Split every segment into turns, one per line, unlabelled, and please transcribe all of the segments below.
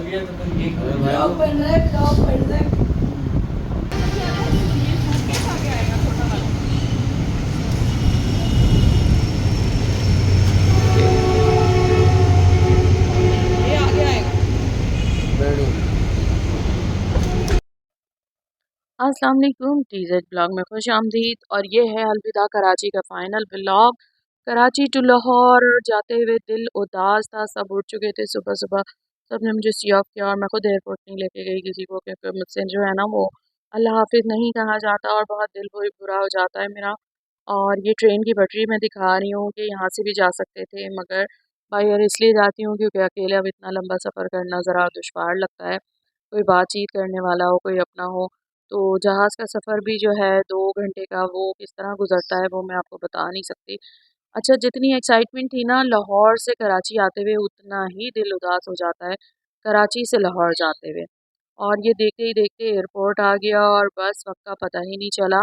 गया तो फिर ये ब्लॉग बन रहा है, ब्लॉग बन रहा है।
अस्सलाम वालेकुम, टीजेड ब्लॉग में खुश आमदीद। और ये है अलविदा कराची का final blog. Karachi to Lahore जाते हुए दिल उदास था, सब उठ चुके थे सुबह सुबह। सब ने मुझे सी ऑफ किया और मैं खुद एयरपोर्ट नहीं लेके गई किसी को, क्योंकि मुझसे जो है ना वो अल्लाह हाफिज नहीं कहा जाता और बहुत दिल बुरा हो जाता है मेरा। और ये ट्रेन की पटरी मैं दिखा रही हूँ कि यहाँ से भी जा सकते थे, मगर बाई एयर इसलिए जाती हूँ क्योंकि अकेले अब इतना लंबा सफ़र करना ज़रा दुश्वार लगता है। कोई बातचीत करने वाला हो, कोई अपना हो। तो जहाज़ का सफ़र भी जो है 2 घंटे का, वो किस तरह गुजरता है वो मैं आपको बता नहीं सकती। अच्छा, जितनी एक्साइटमेंट थी ना लाहौर से कराची आते हुए, उतना ही दिल उदास हो जाता है कराची से लाहौर जाते हुए। और ये देखते ही देखते एयरपोर्ट आ गया और बस वक्त का पता ही नहीं चला।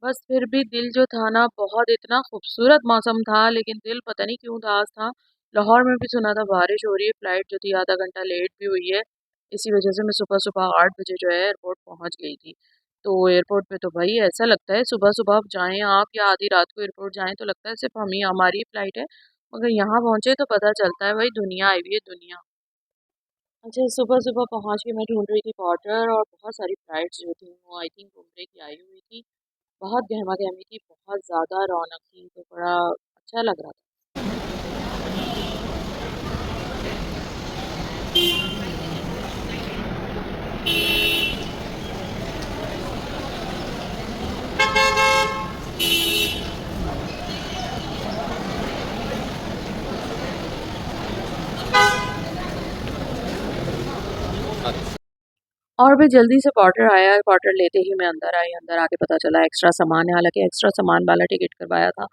बस फिर भी दिल जो था ना, बहुत इतना खूबसूरत मौसम था, लेकिन दिल पता नहीं क्यों उदास था। लाहौर में भी सुना था बारिश हो रही है, फ्लाइट जो थी आधा घंटा लेट भी हुई है। इसी वजह से मैं सुबह सुबह 8 बजे जो है एयरपोर्ट पहुंच गई थी। तो एयरपोर्ट पे तो भाई ऐसा लगता है सुबह सुबह आप जाएं आप या आधी रात को एयरपोर्ट जाएं तो लगता है सिर्फ हम ही हमारी फ्लाइट है। मगर यहाँ पहुंचे तो पता चलता है भाई दुनिया आई हुई है, दुनिया। अच्छा, सुबह सुबह पहुंच के मैं ढूंढ रही थी क्वार्टर, और बहुत सारी फ्लाइट्स जो थी वो आई थिंक घूमने की आई हुई थी। बहुत गहमा गहमी थी, बहुत ज़्यादा रौनक थी, तो बड़ा अच्छा लग रहा था। और भी जल्दी से क्वार्टर आया, क्वार्टर लेते ही मैं अंदर आई। अंदर आके पता चला एक्स्ट्रा सामान है, हालांकि एक्स्ट्रा सामान वाला टिकट करवाया था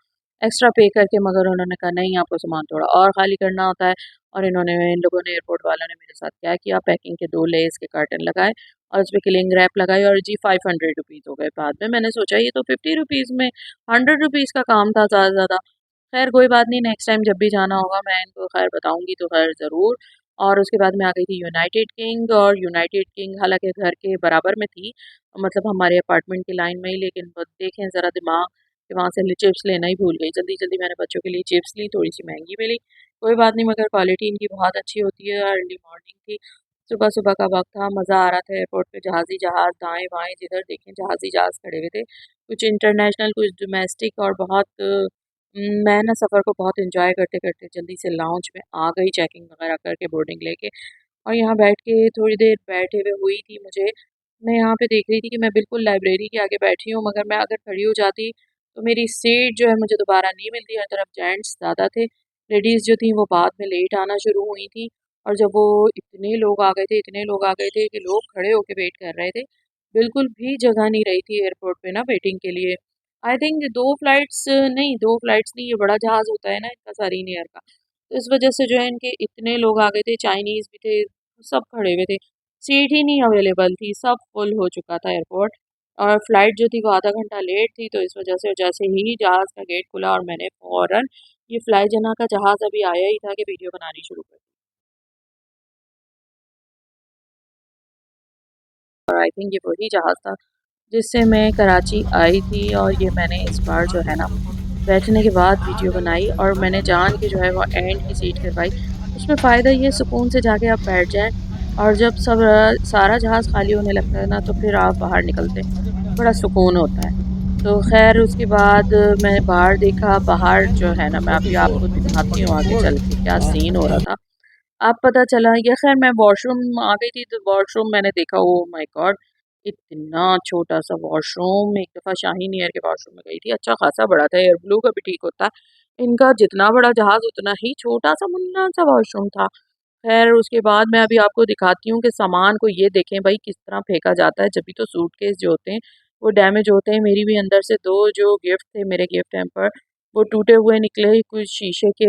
एक्स्ट्रा पे करके, मगर उन्होंने कहा नहीं, आपको सामान थोड़ा और खाली करना होता है। और इन लोगों ने, एयरपोर्ट वालों ने मेरे साथ क्या किया, पैकिंग के 2 लेस के कर्टन लगाए और उस पर किलिंग रैप लगाई और जी 500 रुपीज़ हो गए। बाद में मैंने सोचा ये तो 50 रुपीज़ में 100 रुपीज़ का काम था ज़्यादा ज़्यादा। खैर कोई बात नहीं, नेक्स्ट टाइम जब भी जाना होगा मैं इनको खैर बताऊंगी तो खैर ज़रूर। और उसके बाद मैं आ गई थी यूनाइटेड किंग, और यूनाइटेड किंग हालांकि घर के बराबर में थी, मतलब हमारे अपार्टमेंट की लाइन में ही, लेकिन बस देखें ज़रा दिमाग कि वहाँ से चिप्स लेना ही भूल गई। जल्दी जल्दी मैंने बच्चों के लिए चिप्स ली, थोड़ी सी महंगी मिली, कोई बात नहीं, मगर क्वालिटी इनकी बहुत अच्छी होती है। अर्ली मॉर्निंग थी, सुबह सुबह का वक्त था, मज़ा आ रहा था। एयरपोर्ट पे जहाज़ी जहाज़ दाएं बाएं जिधर देखें जहाज़ी जहाज़ खड़े हुए थे, कुछ इंटरनेशनल कुछ डोमेस्टिक, और बहुत मैं ना सफ़र को बहुत इंजॉय करते करते जल्दी से लाउंज में आ गई, चेकिंग वगैरह करके बोर्डिंग लेके। और यहाँ बैठ के थोड़ी देर बैठे हुए हुई थी मुझे, मैं यहाँ पे देख रही थी कि मैं बिल्कुल लाइब्रेरी के आगे बैठी हूँ, मगर मैं अगर खड़ी हो जाती तो मेरी सीट जो है मुझे दोबारा नहीं मिलती। हर तरफ जेंट्स ज़्यादा थे, लेडीज़ जो थी वो बाद में लेट आना शुरू हुई थी। और जब वो इतने लोग आ गए थे, इतने लोग आ गए थे कि लोग खड़े होके वेट कर रहे थे, बिल्कुल भी जगह नहीं रही थी एयरपोर्ट पे ना वेटिंग के लिए। आई थिंक दो फ्लाइट्स नहीं, ये बड़ा जहाज़ होता है ना इनका, सरीन एयर का, तो इस वजह से जो है इनके इतने लोग आ गए थे, चाइनीज़ भी थे, सब खड़े हुए थे, सीट ही नहीं अवेलेबल थी, सब फुल हो चुका था एयरपोर्ट। और फ्लाइट जो थी वो आधा घंटा लेट थी, तो इस वजह से जैसे ही जहाज़ का गेट खुला और मैंने फ़ौरन, ये फ्लाई जना का जहाज़ अभी आया ही था कि वीडियो बनानी शुरू कर दी। और आई थिंक ये वही जहाज़ था जिससे मैं कराची आई थी, और ये मैंने इस बार जो है ना बैठने के बाद वीडियो बनाई, और मैंने जान के जो है वो एंड की सीट करवाई। उसमें फ़ायदा ये, सुकून से जाके आप बैठ जाएं, और जब सब सारा जहाज़ खाली होने लगता है ना, तो फिर आप बाहर निकलते हैं, बड़ा सुकून होता है। तो खैर उसके बाद मैंने बाहर देखा, बाहर जो है ना मैं अभी आपको दिखाती हूँ आगे चल के क्या सीन हो रहा था। अब पता चला, ये खैर मैं वॉशरूम आ गई थी, तो वॉशरूम मैंने देखा, ओ माय गॉड, इतना छोटा सा वॉशरूम। एक दफ़ा शाहीन एयर के वॉशरूम में गई थी, अच्छा खासा बड़ा था, एयर ब्लू का भी ठीक होता है, इनका जितना बड़ा जहाज़ उतना ही छोटा सा मुन्ना सा वॉशरूम था। खैर उसके बाद मैं अभी आपको दिखाती हूँ कि सामान को ये देखें भाई किस तरह फेंका जाता है, जब भी तो सूटकेस जो होते हैं वो डैमेज होते हैं। मेरी भी अंदर से 2 जो गिफ्ट थे मेरे गिफ्ट हैम्पर, वो टूटे हुए निकले, कुछ शीशे के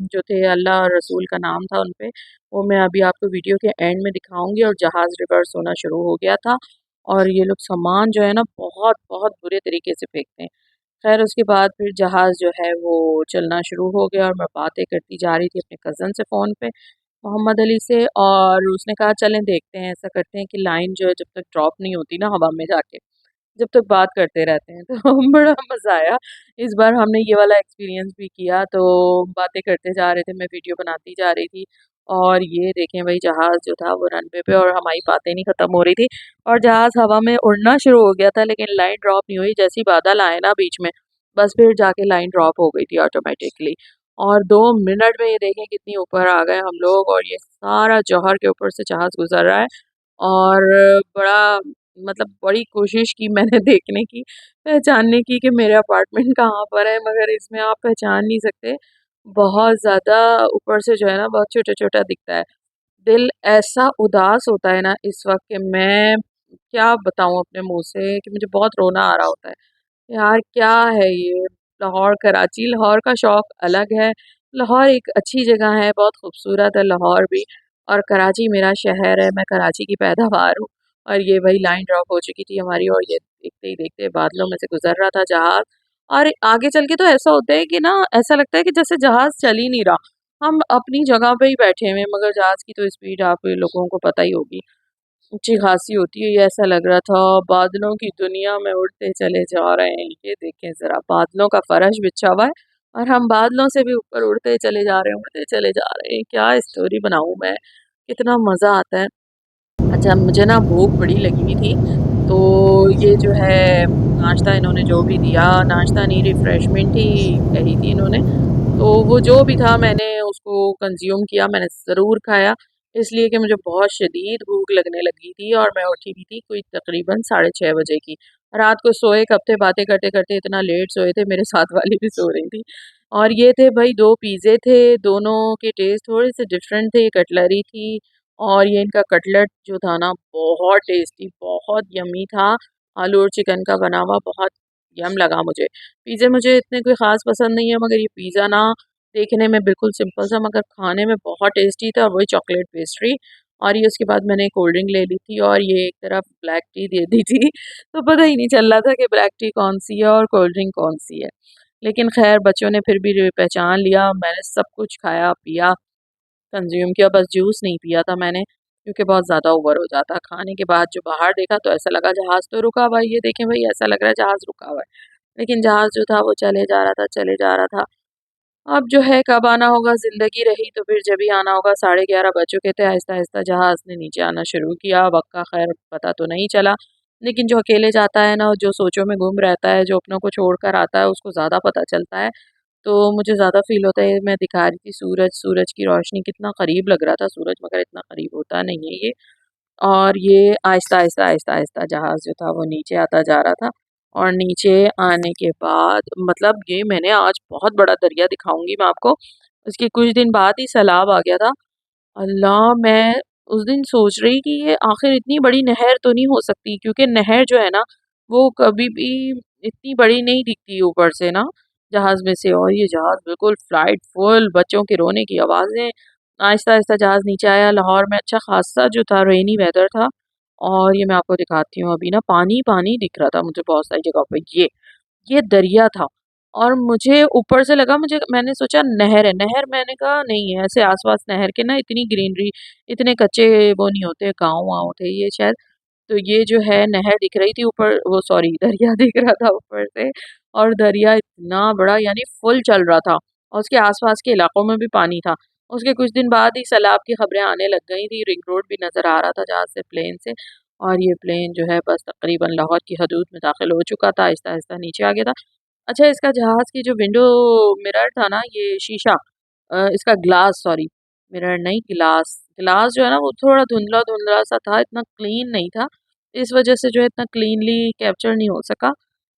जो थे, अल्लाह और रसूल का नाम था उन पे, वो मैं अभी आपको वीडियो के एंड में दिखाऊंगी। और जहाज़ रिवर्स होना शुरू हो गया था, और ये लोग सामान जो है ना बहुत बहुत बुरे तरीके से फेंकते हैं। खैर उसके बाद फिर जहाज़ जो है वो चलना शुरू हो गया, और मैं बातें करती जा रही थी अपने कज़न से फ़ोन पे। मोहम्मद अली से, और उसने कहा चलें देखते हैं, ऐसा करते हैं कि लाइन जो है जब तक ड्रॉप नहीं होती ना हवा में जाके, जब तक बात करते रहते हैं। तो बड़ा मज़ा आया। इस बार हमने ये वाला एक्सपीरियंस भी किया, तो बातें करते जा रहे थे, मैं वीडियो बनाती जा रही थी, और ये देखें भाई जहाज़ जो था वो रनवे पे, और हमारी बातें नहीं ख़त्म हो रही थी, और जहाज़ हवा में उड़ना शुरू हो गया था, लेकिन लाइन ड्रॉप नहीं हुई। जैसे ही बादल आए ना बीच में, बस फिर जाके लाइन ड्रॉप हो गई थी ऑटोमेटिकली। और 2 मिनट में ये देखें कितनी ऊपर आ गए हम लोग, और ये सारा जौहर के ऊपर से जहाज़ गुज़र रहा है। और बड़ा मतलब बड़ी कोशिश की मैंने देखने की, पहचानने की कि मेरे अपार्टमेंट कहाँ पर है, मगर इसमें आप पहचान नहीं सकते। बहुत ज़्यादा ऊपर से जो है ना बहुत छोटा-छोटा दिखता है। दिल ऐसा उदास होता है ना इस वक़्त कि मैं क्या बताऊँ अपने मुँह से, कि मुझे बहुत रोना आ रहा होता है। यार क्या है ये, लाहौर कराची, लाहौर का शौक अलग है। लाहौर एक अच्छी जगह है, बहुत खूबसूरत है लाहौर भी, और कराची मेरा शहर है, मैं कराची की पैदावार हूँ। और ये वही लाइन ड्रॉप हो चुकी थी हमारी, और ये देखते ही देखते बादलों में से गुजर रहा था जहाज। और आगे चल के तो ऐसा होता है कि ना, ऐसा लगता है कि जैसे जहाज चल ही नहीं रहा, हम अपनी जगह पे ही बैठे हुए हैं, मगर जहाज की तो स्पीड आप लोगों को पता ही होगी, अच्छी खासी होती है। ये ऐसा लग रहा था बादलों की दुनिया में उड़ते चले जा रहे हैं। ये देखें ज़रा, बादलों का फर्श बिछा हुआ है, और हम बादलों से भी ऊपर उड़ते चले जा रहे हैं, उड़ते चले जा रहे हैं। क्या स्टोरी बनाऊँ मैं, कितना मज़ा आता है। अच्छा, मुझे ना भूख बड़ी लगी हुई थी, तो ये जो है नाश्ता इन्होंने जो भी दिया, नाश्ता नहीं रिफ़्रेशमेंट ही कही थी इन्होंने, तो वो जो भी था मैंने उसको कंज़्यूम किया, मैंने ज़रूर खाया, इसलिए कि मुझे बहुत शदीद भूख लगने लगी थी, और मैं उठी भी थी कोई तकरीबन 6:30 बजे की। रात को सोए कब थे, बातें करते-करते इतना लेट सोए थे, मेरे साथ वाली भी सो रही थी। और ये थे भई 2 पिज़्ज़े थे, दोनों के टेस्ट थोड़े-से डिफरेंट थे, कटलरी थी, और ये इनका कटलेट जो था ना बहुत टेस्टी, बहुत यम्मी था, आलू और चिकन का बना हुआ, बहुत यम लगा मुझे। पिज़्ज़ा मुझे इतने कोई ख़ास पसंद नहीं है, मगर ये पिज़्ज़ा ना देखने में बिल्कुल सिंपल सा, मगर खाने में बहुत टेस्टी था, और वही चॉकलेट पेस्ट्री। और ये उसके बाद मैंने कोल्ड ड्रिंक ले ली थी, और ये एक तरफ ब्लैक टी दे दी थी। तो पता ही नहीं चल रहा था कि ब्लैक टी कौन-सी है और कोल्ड ड्रिंक कौन-सी है। लेकिन ख़ैर बच्चों ने फिर भी पहचान लिया, मैंने सब कुछ खाया, पिया, कंज़्यूम किया, बस जूस नहीं पिया था मैंने, क्योंकि बहुत ज़्यादा ओवर हो जाता। खाने के बाद जो बाहर देखा तो ऐसा लगा जहाज़ तो रुका हुआ है, ये देखें भई ऐसा लग रहा है जहाज़ रुका हुआ है। लेकिन जहाज़ जो था वो चले जा रहा था, चले जा रहा था। अब जो है कब आना होगा, ज़िंदगी रही तो फिर जब ही आना होगा। 11:30 बज चुके थे, आहिस्ता-आहिस्ता जहाज़ ने नीचे आना शुरू किया। वक़्त का ख़ैर पता तो नहीं चला, लेकिन जो अकेले जाता है ना, जो सोचों में गुम रहता है, जो अपनों को छोड़कर आता है, उसको ज़्यादा पता चलता है। तो मुझे ज़्यादा फ़ील होता है, मैं दिखा रही थी सूरज, सूरज की रोशनी कितना करीब लग रहा था सूरज, मगर इतना करीब होता नहीं है ये। और ये आहिस्ता-आहिस्ता, आहिस्ता-आहिस्ता जहाज़ जो था वो नीचे आता जा रहा था, और नीचे आने के बाद मतलब ये मैंने आज बहुत बड़ा दरिया दिखाऊँगी मैं आपको। उसके कुछ दिन बाद ही सैलाब आ गया था। अल्लाह! मैं उस दिन सोच रही कि ये आखिर इतनी बड़ी नहर तो नहीं हो सकती, क्योंकि नहर जो है ना, वो कभी भी इतनी बड़ी नहीं दिखती ऊपर से ना, जहाज़ में से। और ये जहाज़ बिल्कुल फ्लाइट फुल, बच्चों के रोने की आवाज़ें, आहिस्ता-आहिस्ता जहाज़ नीचे आया। लाहौर में अच्छा खासा जो था रेनी वेदर था, और ये मैं आपको दिखाती हूँ, अभी ना पानी-पानी दिख रहा था मुझे बहुत सारी जगहों पे। ये दरिया था, और मुझे ऊपर से लगा, मुझे मैंने सोचा नहर है, नहर, मैंने कहा नहीं है, ऐसे आस-पास नहर के ना इतनी ग्रीनरी, इतने कच्चे वो नहीं होते, गाँव-वाँव थे ये शायद। तो ये जो है नहर दिख रही थी ऊपर, वो सॉरी दरिया दिख रहा था ऊपर से, और दरिया इतना बड़ा यानी फुल चल रहा था, और उसके आस-पास के इलाकों में भी पानी था। उसके कुछ दिन बाद ही सैलाब की खबरें आने लग गई थी, रिंग रोड भी नज़र आ रहा था जहाँ से प्लेन से, और ये प्लेन जो है बस तकरीबन लाहौर की हदूद में दाखिल हो चुका था, आहिस्ता-आहिस्ता नीचे आ गया था। अच्छा, इसका जहाज़ की जो विंडो मिरर था ना, ये शीशा, इसका ग्लास, सॉरी मिरर नहीं, ग्लास, ग्लास जो है ना वो थोड़ा धुंधला-धुंधला सा था, इतना क्लीन नहीं था। इस वज़ह से जो है इतना क्लीनली कैप्चर नहीं हो सका।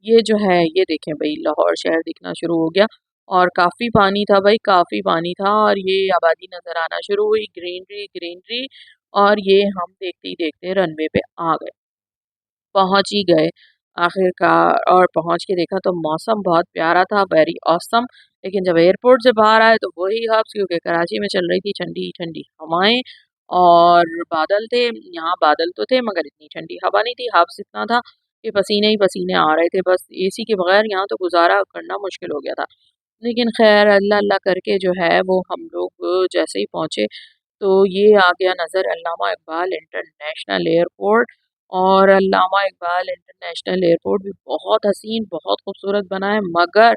ये जो है ये देखें भई लाहौर शहर दिखना शुरू हो गया, और काफ़ी पानी था भई, काफ़ी पानी था, और ये आबादी नज़र आना शुरू हुई, ग्रीनरी, ग्रीनरी, और ये हम देखते ही देखते रनवे पे आ गए। पहुँच ही गए आखिरकार, और पहुँच के देखा तो मौसम बहुत प्यारा था, वेरी ऑसम। लेकिन जब एयरपोर्ट से बाहर आए तो वही हब्स, क्योंकि कराची में चल रही थी ठंडी-ठंडी हवाएँ, और बादल थे। यहाँ बादल तो थे, मगर इतनी ठंडी हवा नहीं थी, हब्स इतना था कि पसीने ही पसीने आ रहे थे। बस एसी के बगैर यहाँ तो गुज़ारा करना मुश्किल हो गया था। लेकिन ख़ैर अल्लाह अल्लाह करके जो है वो हम लोग जैसे ही पहुँचे, तो ये आ गया नज़र अल्लामा इकबाल इंटरनेशनल एयरपोर्ट। और अल्लामा इकबाल इंटरनेशनल एयरपोर्ट भी बहुत हसीन, बहुत खूबसूरत बना है, मगर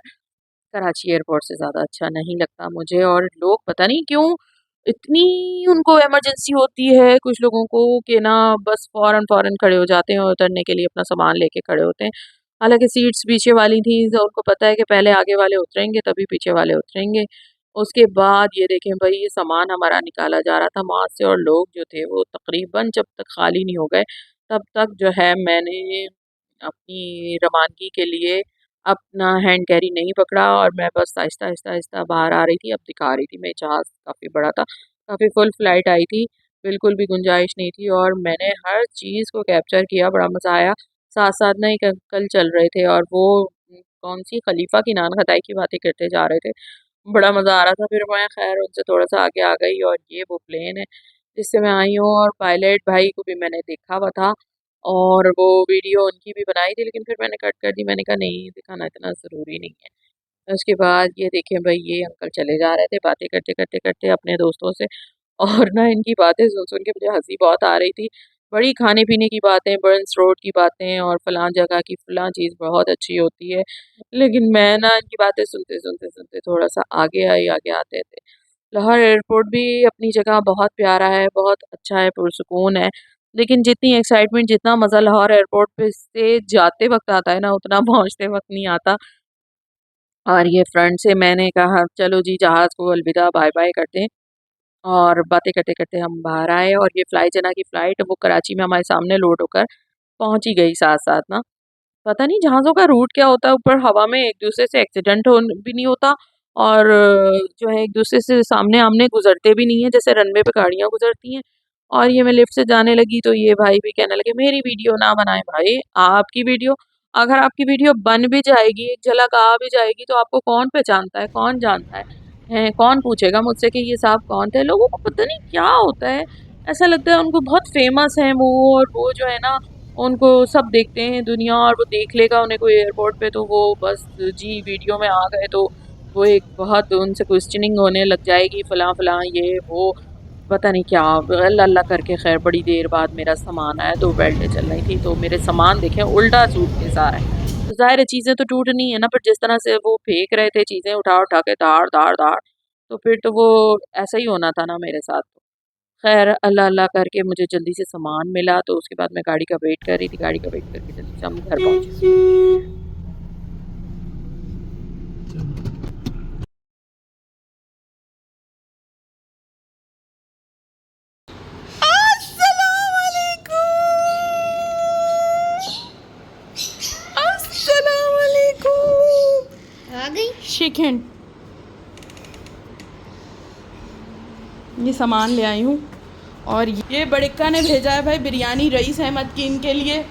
कराची एयरपोर्ट से ज़्यादा अच्छा नहीं लगता मुझे। और लोग पता नहीं क्यों इतनी उनको इमरजेंसी होती है कुछ लोगों को कि ना बस फ़ौरन फ़ौरन खड़े हो जाते हैं और उतरने के लिए अपना सामान लेके खड़े होते हैं। हालाँकि सीट्स पीछे वाली थी तो उनको पता है कि पहले आगे वाले उतरेंगे तभी पीछे वाले उतरेंगे। उसके बाद ये देखें भई ये सामान हमारा निकाला जा रहा था वहाँ से और लोग जो थे वो तकरीबन जब तक खाली नहीं हो गए तब तक जो है मैंने अपनी रवानगी के लिए अपना हैंड कैरी नहीं पकड़ा और मैं बस आहिस्ता-आहिस्ता बाहर आ रही थी। अब दिखा रही थी मैं जहाज़ काफ़ी बड़ा था, काफ़ी फुल फ्लाइट आई थी, बिल्कुल भी गुंजाइश नहीं थी और मैंने हर चीज़ को कैप्चर किया, बड़ा मज़ा आया। साथ-साथ ना एक अंकल चल रहे थे और वो कौन-सी खलीफा की नान खटाई की बातें करते जा रहे थे। बड़ा मज़ा आ रहा था। फिर मैं खैर उनसे थोड़ा-सा आगे आ गई और ये वो प्लेन है जिससे मैं आई हूँ और पायलट भाई को भी मैंने देखा हुआ था और वो वीडियो उनकी भी बनाई थी लेकिन फिर मैंने कट कर दी। मैंने कहा नहीं दिखाना इतना ज़रूरी नहीं है। उसके बाद ये देखें भई ये अंकल चले जा रहे थे बातें करते अपने दोस्तों से और ना इनकी बातें सुन-सुन के मुझे हँसी बहुत आ रही थी। बड़ी खाने-पीने की बातें, बर्न्स रोड की बातें और फलाँ जगह की फलाँ चीज़ बहुत अच्छी होती है। लेकिन मैं ना इनकी बातें सुनते थोड़ा-सा आगे आई, आगे आते थे। लाहौर एयरपोर्ट भी अपनी जगह बहुत प्यारा है, बहुत अच्छा है, पुरसुकून है। लेकिन जितनी एक्साइटमेंट, जितना मज़ा लाहौर एयरपोर्ट पे से जाते वक़्त आता है ना, उतना पहुँचते वक़्त नहीं आता। और ये फ्रंट से मैंने कहा चलो जी जहाज़ को अलविदा, बाय-बाय करते हैं और बातें करते-करते हम बाहर आए और ये फ्लाई जना की फ़्लाइट वो कराची में हमारे सामने लोड होकर पहुँच ही गई साथ-साथ ना। पता नहीं जहाज़ों का रूट क्या होता है, ऊपर हवा में एक-दूसरे से एक्सीडेंट होन भी नहीं होता और जो है एक-दूसरे से सामने-आमने गुज़रते भी नहीं हैं, जैसे रनवे पे गाड़ियाँ गुज़रती हैं। और ये मैं लिफ्ट से जाने लगी तो ये भाई भी कहने लगे मेरी वीडियो ना बनाएँ। भाई आपकी वीडियो अगर आपकी वीडियो बन भी जाएगी, एक झलक आ भी जाएगी तो आपको कौन पहचानता है, कौन जानता है? हैं, कौन पूछेगा मुझसे कि ये साहब कौन थे? लोगों को पता नहीं क्या होता है, ऐसा लगता है उनको बहुत फ़ेमस हैं वो और वो जो है ना उनको सब देखते हैं दुनिया और वो देख लेगा उन्हें कोई एयरपोर्ट पे तो वो बस जी वीडियो में आ गए तो वो एक बहुत उनसे क्वेश्चनिंग होने लग जाएगी फलां-फलां ये वो पता नहीं क्या अल्लाह-अल्लाह करके खैर बड़ी देर बाद मेरा सामान आया, 2 बेल्टें चल रही थी तो मेरे सामान देखें उल्टा सूटकेस आ रहा है। तो ज़ाहिर है चीज़ें तो टूटनी है ना पर जिस तरह से वो फेंक रहे थे चीज़ें उठा-उठा के धाड़-धाड़-धाड़ तो फिर तो वो ऐसा ही होना था ना मेरे साथ। खैर अल्लाह-अल्लाह करके मुझे जल्दी से सामान मिला तो उसके बाद मैं गाड़ी का वेट कर रही थी, गाड़ी का वेट करके जल्दी से हम घर पहुँचे।
आ गई
शेक हैंड। ये सामान ले आई हूँ और ये बड़िक्का ने भेजा है भाई बिरयानी रईस अहमद की इनके लिए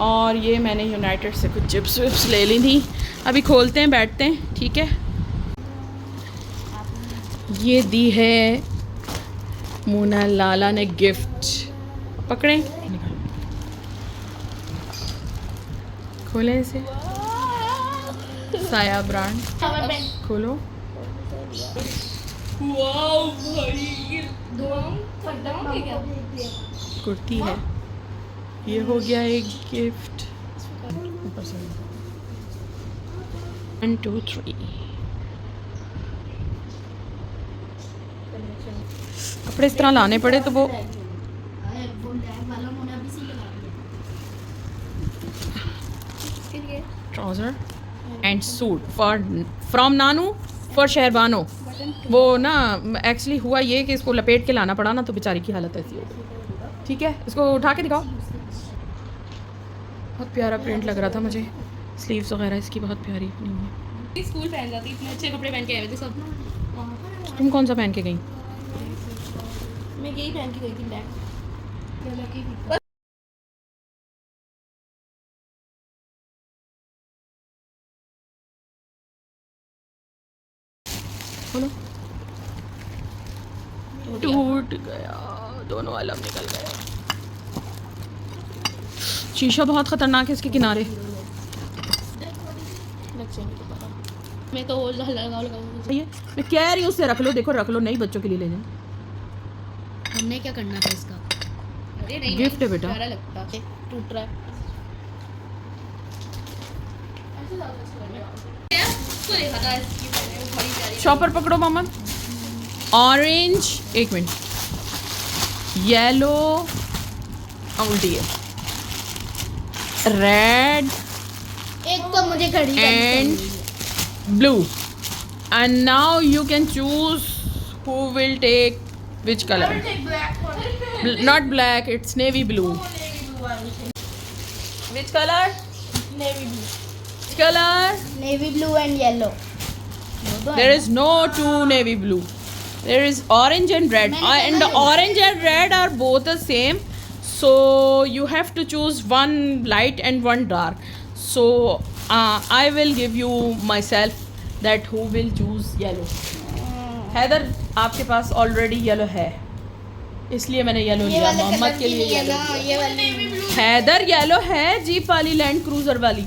और ये मैंने यूनाइटेड से कुछ चिप्स विप्स ले ली थी। अभी खोलते हैं बैठते हैं ठीक है। ये दी है मोना लाला ने गिफ्ट। पकड़ें खोलें इसे साया ब्रांड खोलो। वाओ भाई कुर्ती है ये हो गया एक गिफ्ट। 1 2 3 कपड़े इस तरह लाने पड़े तो वो trouser and suit for from नानू फॉर शहरबानो। वो ना एक्चुअली हुआ ये कि इसको लपेट के लाना पड़ा ना तो बेचारी की हालत ऐसी हो गई। ठीक है इसको उठा के दिखाओ। बहुत प्यारा प्रिंट लग रहा था मुझे। स्लीव्स वगैरह इसकी बहुत प्यारी बनी है।
स्कूल पहन जाती इतने अच्छे कपड़े पहन के आए थे सब।
तुम कौन सा पहन के गई?
मैं यही पहन के गई थी ब्लैक।
बोलो टूट गया दोनों आलम निकल गया। शीशा बहुत खतरनाक है इसके किनारे।
मैं तो लगाओ
मैं कह रही हूँ उससे रख लो। देखो रख लो नहीं बच्चों के लिए ले जाए।
हमने क्या करना था इसका? अरे नहीं
गिफ्ट है बेटा।
प्यारा लगता है, टूट रहा है। उसको देखा था इसकी पहले, वो बड़ी प्यारी।
शॉपर पकड़ो मोहम्मद। ऑरेंज, एक मिनट, येलो उल्टी है, रेड
एक तो मुझे घड़ी
and blue, and now you can choose who will take which color. Not black, it's navy blue. Which color?
Navy blue,
Which color?
Navy blue and yellow.
There is no two navy blue. There is orange and red, and orange and red are both the same. So you have to choose one light and one dark. So I will give you myself that who will choose yellow. Haider, आपके पास already yellow है, इसलिए मैंने yellow लिया मोहम्मद के लिए।
ये वाली
हैदर येलो है, जीप वाली, लैंड क्रूजर वाली।